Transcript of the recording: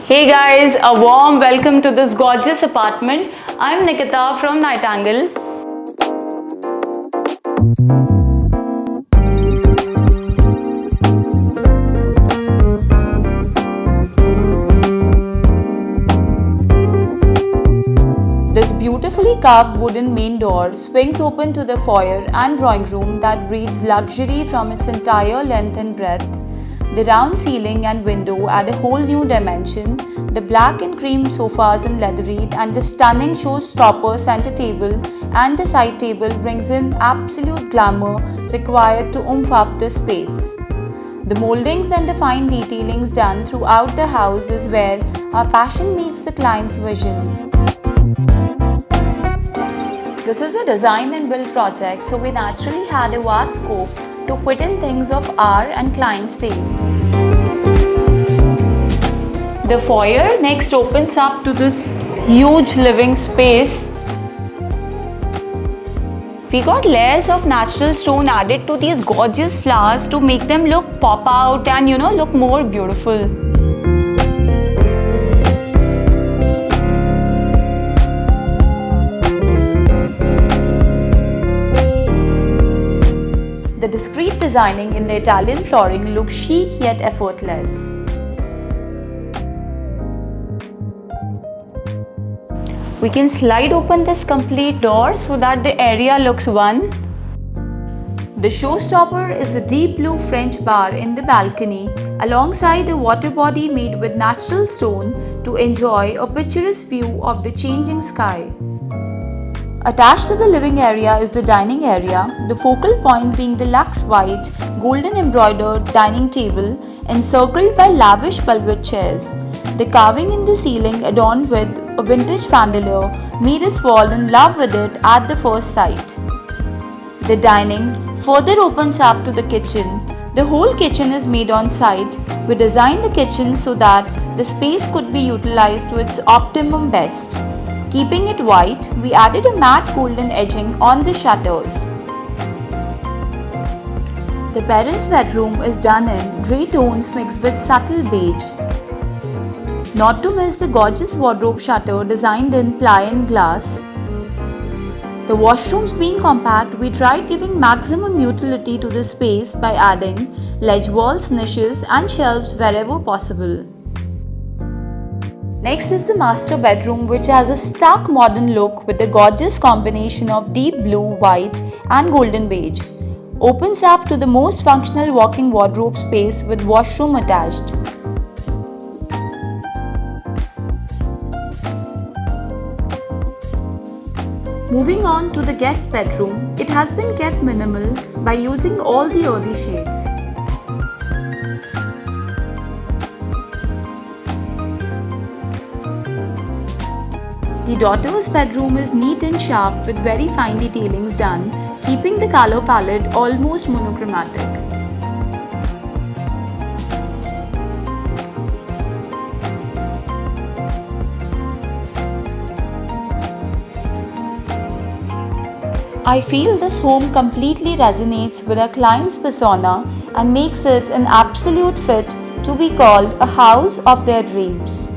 Hey guys, a warm welcome to this gorgeous apartment. I'm Nikita from Night Angle. This beautifully carved wooden main door swings open to the foyer and drawing room that breathes luxury from its entire length and breadth. The round ceiling and window add a whole new dimension. The black and cream sofas in leatherette and the stunning showstopper center table and the side table brings in absolute glamour required to oomph up the space. The mouldings and the fine detailings done throughout the house is where our passion meets the client's vision. This is a design and build project, so we naturally had a vast scope to put in things of our and client's taste. The foyer next opens up to this huge living space. We got layers of natural stone added to these gorgeous flowers to make them pop out and look more beautiful. The discreet designing in the Italian flooring looks chic yet effortless. We can slide open this complete door so that the area looks one. The showstopper is a deep blue French bar in the balcony alongside a water body made with natural stone to enjoy a picturesque view of the changing sky. Attached to the living area is the dining area, the focal point being the luxe white, golden embroidered dining table encircled by lavish velvet chairs. The carving in the ceiling adorned with a vintage chandelier made us fall in love with it at the first sight. The dining further opens up to the kitchen. The whole kitchen is made on site. We designed the kitchen so that the space could be utilized to its optimum best. Keeping it white, we added a matte golden edging on the shutters. The parents' bedroom is done in grey tones mixed with subtle beige. Not to miss the gorgeous wardrobe shutter designed in ply and glass. The washrooms being compact, we tried giving maximum utility to the space by adding ledge walls, niches and shelves wherever possible. Next is the master bedroom, which has a stark modern look with a gorgeous combination of deep blue, white and golden beige. Opens up to the most functional walk-in wardrobe space with washroom attached. Moving on to the guest bedroom, it has been kept minimal by using all the earthy shades. The daughter's bedroom is neat and sharp with very fine detailings done, keeping the color palette almost monochromatic. I feel this home completely resonates with our client's persona and makes it an absolute fit to be called a house of their dreams.